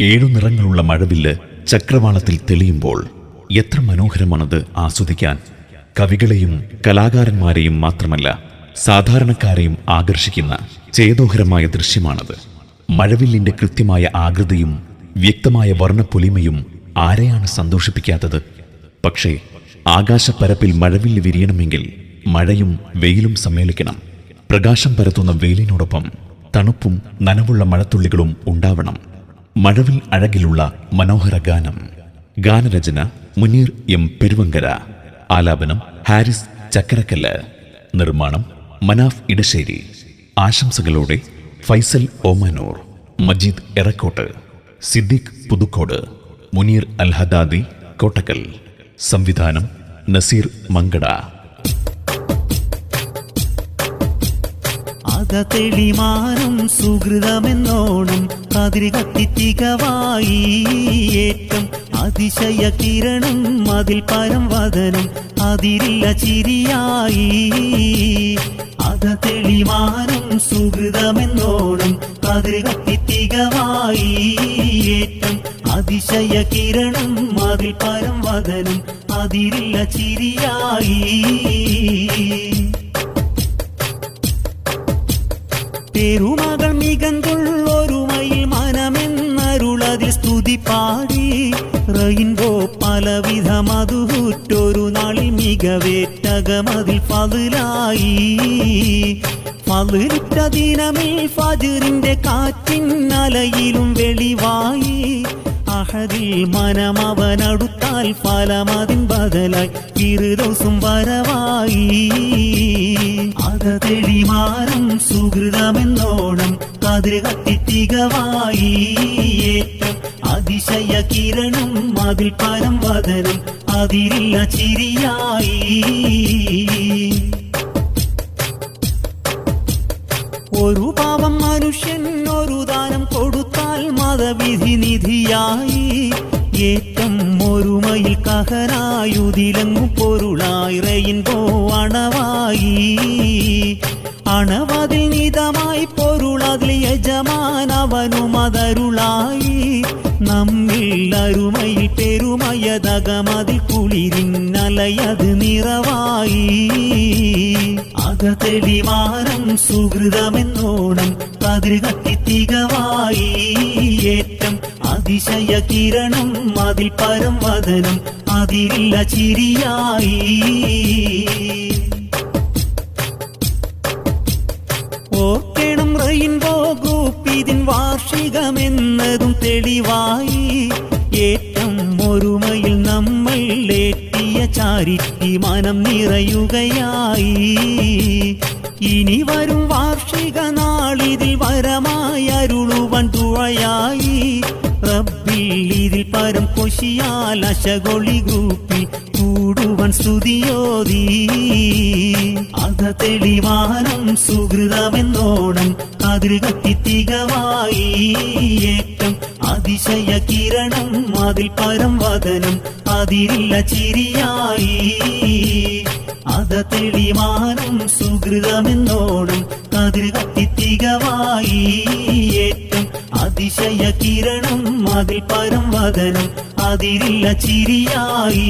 7 നിറങ്ങളുള്ള മഴവില്ല് ചക്രവാളത്തിൽ തെളിയുമ്പോൾ എത്ര മനോഹരമാണത് ആസ്വദിക്കാൻ. കവികളെയും കലാകാരന്മാരെയും മാത്രമല്ല, സാധാരണക്കാരെയും ആകർഷിക്കുന്ന ചേതോഹരമായ ദൃശ്യമാണത്. മഴവില്ലിന്റെ കൃത്യമായ ആകൃതിയും വ്യക്തമായ വർണ്ണപ്പൊലിമയും ആരെയാണ് സന്തോഷിപ്പിക്കാത്തത്? പക്ഷേ ആകാശപ്പരപ്പിൽ മഴവില്ല് വിരിയണമെങ്കിൽ മഴയും വെയിലും സമ്മേളിക്കണം. പ്രകാശം പരത്തുന്ന വെയിലിനോടൊപ്പം തണുപ്പും നനവുള്ള മഴത്തുള്ളികളും ഉണ്ടാവണം. മഴവിൽ അഴകിലുള്ള മനോഹര ഗാനം. ഗാനരചന മുനീർ എം പെരുവങ്കര. ആലാപനം ഹാരിസ് ചക്കരക്കല്ല്. നിർമ്മാണം മനാഫ് ഇടശ്ശേരി. ആശംസകളോടെ ഫൈസൽ ഓമാനൂർ, മജീദ് എറക്കോട്ട്, സിദ്ദീഖ് പുതുക്കോട്, മുനീർ അൽഹദാദി കോട്ടക്കൽ. സംവിധാനം നസീർ മങ്കട. തെളിമാനം സുഹൃതമെന്നോണം കതിര് കത്തിത്തികവായി ഏറ്റം അതിശയ കിരണം അതിൽ പരം വദനം അതിരില്ല ചിരിയായി. തെളിമാനം സുഹൃതമെന്നോണം കതിര് കത്തിത്തികവായി ഏറ്റം അതിശയ കിരണം അതിൽ പരം വദനം അതിരില്ല ചിരിയായി. പെരുമകൾ മികന്തുള്ളൊരുമയിൽ മനമെന്നരുളതിൽ സ്തുതി പാടി റെയിൻബോ പലവിധ മധുഹൂറ്റൊരു നാളിൽ മികവേറ്റകമതിൽ ഫളിലായി. ഫളിലിട്ട ദിനമിൽ ഫജ്റിന്റെ കാറ്റിന്നലയിലും വെളിവായി. അഹദിൽ മനമവനടുത്താൽ ഫലമതിൻ ബദലായി ഇരുദോസും വരവായി. തെളിമാനം സുഹൃതമെന്നോണം കതിര് കത്തിത്തികവായി ഏറ്റം അതിശയ കിരണം അതിൽ പരം വദനം അതിരില്ല ചിരിയായി. ഒരു പാവം മനുഷ്യൻ ഒരു ദാനം കൊടുത്താൽ മതവിധി നിധിയായി. ഏറ്റം ഒരുമയിൽ കഹനായുതിലങ്ങു പൊരുളായി റെയിൻബോ അണവായി. അണവതിൽ നിതമായി പൊരുളതിൽ യജമാനവനും അതരുളായി. നമ്മിൽ അരുമയിൽ പെരുമയതകമതിൽ കുളിരിന്നലയത് നിറവായി. തെളിമാനം സുഹൃതമെന്നോണം കതിര് കത്തിത്തികവായി ഏറ്റം അതിശയ കിരണം അതിൽ പരം വദനം അതിരില്ല ചിരിയായി. ഓർക്കണം റെയിൻബോ ഗ്രൂപ്പ് ഇതിൻ വാർഷികമെന്നതും തെളിവായി. ഏറ്റം ഒരുമയിൽ നമ്മൾ ഏറ്റിയ ചാരിറ്റി മനം നിറയുകയായി. ഇനി വരും വാർഷിക നാളിതിൽ വരമായി അരുളുവൻ തുഴയായി. റബ്ബിൽ ഇതിൽ പരം കൊശിയാൽ അശകൊളി ഗ്രൂപ്പിൽ കൂടുവൻ സ്തുതിയോതി. തെളിമാനം സുഹൃതമെന്നോണം കതിര് കത്തിത്തികവായി ഏറ്റം അതിശയ കിരണം അതിൽ പരം വദനം അതിരില്ല ചിരിയായി. തെളിമാനം സുഹൃതമെന്നോണം കതിര് കത്തിത്തികവായി ഏറ്റം അതിശയ കിരണം അതിൽ പരം വദനം അതിരില്ല ചിരിയായി.